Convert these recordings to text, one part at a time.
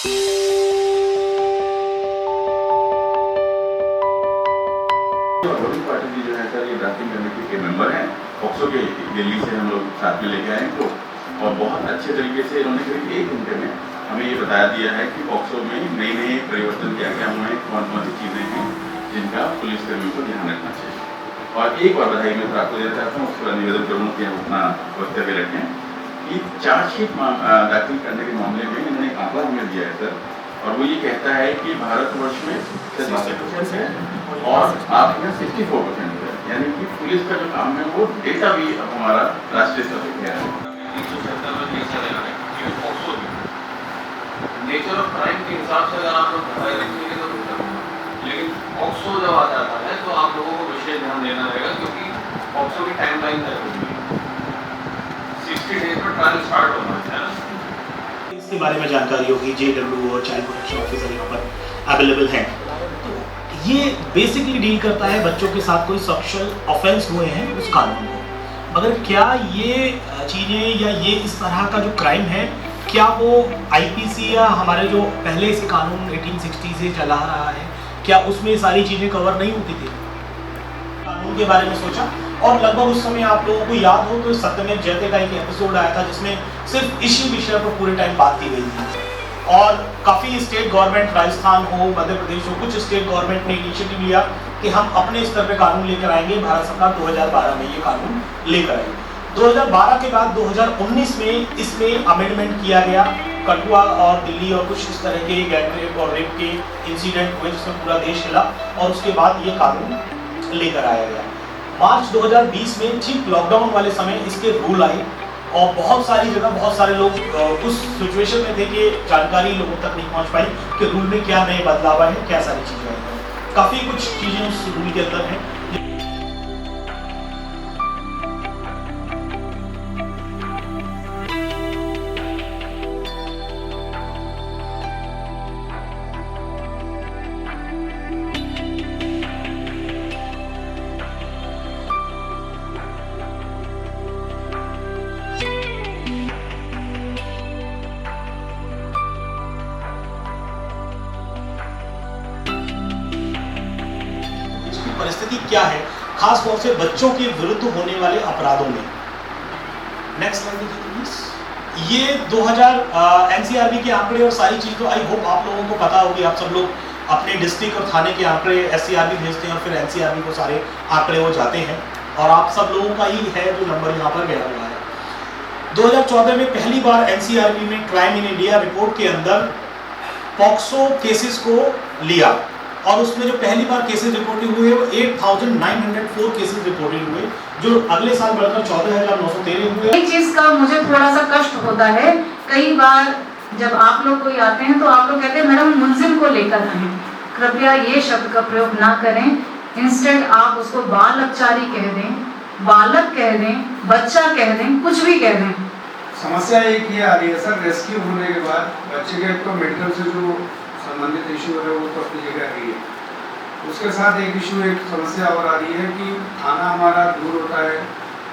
पाटिल जी जो है सर ये ड्राफ्टिंग कमेटी के मेंबर हैं, पॉक्सो के दिल्ली से हम लोग साथ में लेके आए इनको, और बहुत अच्छे तरीके से इन्होंने करीब 1 घंटे में हमें ये बताया दिया है कि पॉक्सो में नए नए परिवर्तन क्या क्या हुए हैं, कौन कौन सी चीज़ें हैं जिनका पुलिसकर्मियों को ध्यान रखना चाहिए। और एक और बधाई मैं आपको देना चाहता हूँ, उसके बाद निवेदन करूँगा कि हम अपना वक्तव्य रखें कि चार्जशीट दाखिल करने के मामले में इन्होंने एक आंकड़ा हमें दिया है सर, और वो ये कहता है कि भारतवर्ष में 60% है और आप में 64% है, यानी कि पुलिस का जो काम है वो डेटा भी अब हमारा राष्ट्रीय स्तर पर गया है। नेचर ऑफ क्राइम के हिसाब से अगर आप लोग बताए रखेंगे तो लेकिन पॉक्सो जब आ जाता है तो आप लोगों को विशेष ध्यान देना रहेगा, क्योंकि पॉक्सो की टाइमलाइन तय होगी, 60 डेज में ट्रायल स्टार्ट होना है ना। इसके बारे में जानकारी होगी, जेडब्ल्यू और चाइल्ड प्रोटेक्शन ऑफिसर यहाँ पर अवेलेबल हैं। तो ये बेसिकली डील करता है बच्चों के साथ कोई सेक्सुअल ऑफेंस हुए हैं उस कानून को, मगर क्या ये चीज़ें या ये इस तरह का जो क्राइम है क्या वो आईपीसी या हमारे जो पहले से कानून 1860 से चला रहा है क्या उसमें सारी चीज़ें कवर नहीं होती थी? कानून के बारे में सोचा और लगभग उस समय आप लोगों को याद हो तो सत्यमेव जयते का एक एपिसोड आया था जिसमें सिर्फ इसी विषय पर पूरे टाइम बात की गई थी, और काफ़ी स्टेट गवर्नमेंट, राजस्थान हो, मध्य प्रदेश हो, कुछ स्टेट गवर्नमेंट ने इनिशिएटिव लिया कि हम अपने स्तर पे कानून लेकर आएंगे। भारत सरकार 2012 में ये कानून लेकर आई। 2012 के बाद 2019 में इसमें अमेंडमेंट किया गया। कठुआ और दिल्ली और कुछ इस तरह के गैंग रेप और रेप के इंसिडेंट हुए जिसमें पूरा देश हिला, और उसके बाद ये कानून लेकर आया गया। मार्च 2020 में ठीक लॉकडाउन वाले समय इसके रूल आए, और बहुत सारी जगह बहुत सारे लोग उस सिचुएशन में थे कि जानकारी लोगों तक नहीं पहुंच पाई कि रूल में क्या नए बदलाव आए हैं, क्या सारी चीज़ें आई हैं। काफ़ी कुछ चीज़ें उस रूल के अंदर हैं। परिस्थिति क्या है खास तौर से बच्चों के विरुद्ध होने वाले अपराधों में। नेक्स्ट स्लाइड देखिए प्लीज। ये 2000 एनसीआरबी के आंकड़े और सारी चीज तो आई होप आप लोगों को पता होगी। आप सब लोग अपने डिस्ट्रिक्ट और थाने के आंकड़े एससीआरबी भेजते हैं और फिर एनसीआरबी को सारे आंकड़े वो जाते हैं, और आप सब लोगों का ही है जो नंबर यहाँ पर गया हुआ है। 2014 में पहली बार एनसीआरबी में क्राइम इन इंडिया रिपोर्ट के अंदर पॉक्सो केसेस को लिया, और उसमें जो पहली बार केसेस रिपोर्टेड हुए वो 8904 केसेस रिपोर्टेड हुए, जो अगले साल बढ़कर 14913 हुए। एक चीज का मुझे थोड़ा सा कष्ट होता है, कई बार जब आप लोग कोई आते हैं तो आप लोग कहते हैं मैडम मुलजिम को लेकर आए। कृपया ये शब्द का प्रयोग ना करें, इंस्टेंट आप उसको बालकचारी कह दें, बालक कह दें, बच्चा कह दें, कुछ भी कह दें। समस्या एक ये आ रही है सर, रेस्क्यू होने के बाद बच्चे के तो मेडिकल से जो संबंधित इशू है वो तो अपनी जगह है, उसके साथ एक इशू, एक समस्या और आ रही है कि थाना हमारा दूर होता है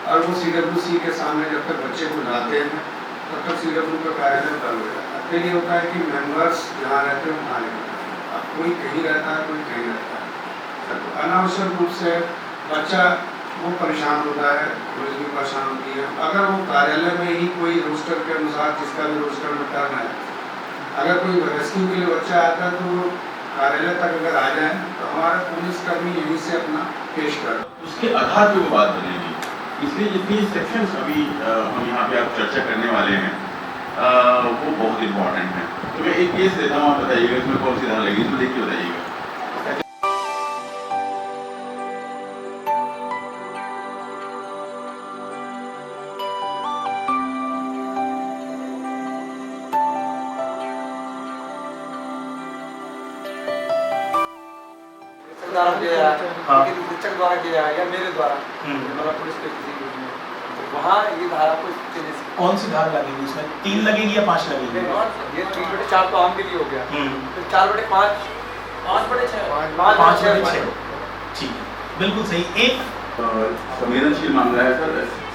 और वो सीडब्ल्यूसी के सामने जब तक बच्चे को लाते हैं तब तक सीडब्ल्यू का कार्यालय बंद हो जाता है। फिर ये होता है कि मेंबर्स जहाँ रहते हैं वहाँ रहते हैं, अब कोई कहीं रहता है कोई कहीं रहता है, तो अनावश्यक रूप से बच्चा वो परेशान होता है, पुलिस भी परेशान होती है। अगर वो कार्यालय में ही कोई रोस्टर के अनुसार जिसका भी रोस्टर में टर्न है, अगर कोई रेस्क्यू के लिए बच्चा आता है तो कार्यालय तक अगर आ जाए तो हमारा पुलिसकर्मी यहीं से अपना पेश कर उसके आधार पे वो बात बनेगी। इसलिए जितनी सेक्शंस अभी हम यहाँ पे आप चर्चा करने वाले हैं वो बहुत इम्पोर्टेंट है। तो मैं एक केस देता हूँ, आप बताइएगा इसमें कौन सी धारा लगी, इसमें देखिए बताइएगा। शिक्षक द्वारा किया गया, मेरे द्वारा मतलब पुलिस के किसी वहाँ ये धारा को कौन सी धारा लगेगी इसमें? 3 लगेगी या 5 लगेगी? ये 3/4 तो आम के लिए हो गया, फिर 4/5, 5/6, 5/6। ठीक है, बिल्कुल सही। एक संवेदनशील मामला है सर,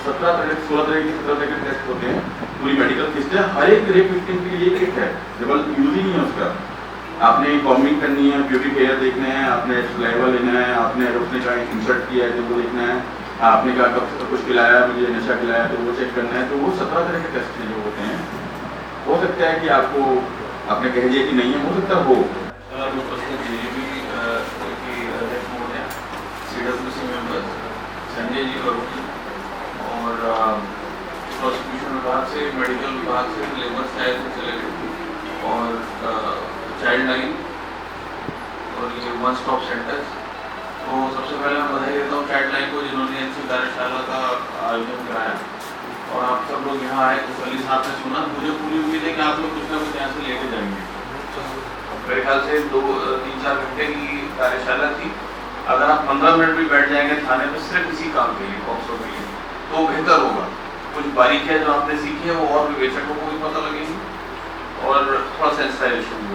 17 तरह के 16 तरह के टेस्ट होते हैं पूरी मेडिकल किट है, हर एक रेप विक्टिम के लिए किट है, केवल यूज ही नहीं है उसका। आपने कॉम्बिंग करनी है, ब्यूटी केयर देखना है, आपने सलाइवा लेना है, आपने उसने कहा इंसर्ट किया है तो वो देखना है, आपने कहा कब कुछ खिलाया, मुझे नशा खिलाया तो वो चेक करना है। तो वो 17 तरह के टेस्ट हैं जो होते हैं। हो सकता है कि आपको आपने कह दिया कि नहीं है, हो सकता हो। CWC मेंबर्स संजय जी करोगी और प्रोसिक्यूशन विभाग से, मेडिकल विभाग से, लेबर साइड से चले गए और चाइल्ड लाइन और ये वन स्टॉप सेंटर्स। तो सबसे पहले मैं बधाई देता हूँ चाइल्ड लाइन को जिन्होंने अच्छी कार्यशाला का आयोजन कराया और आप सब लोग यहाँ आए तो अली साहब ने सुना। मुझे पूरी उम्मीद है कि आप लोग कुछ ना कुछ यहाँ से लेके जाएंगे। मेरे ख्याल से 2-3-4 घंटे की कार्यशाला थी। अगर आप 15 मिनट भी बैठ जाएंगे थाने में सिर्फ इसी काम के लिए, पॉक्सो के लिए, तो बेहतर होगा। कुछ बारीकियाँ जो आपने सीखी है वो और विवेचकों को भी पता लगेंगी और थोड़ा सेंसिटाइजेशन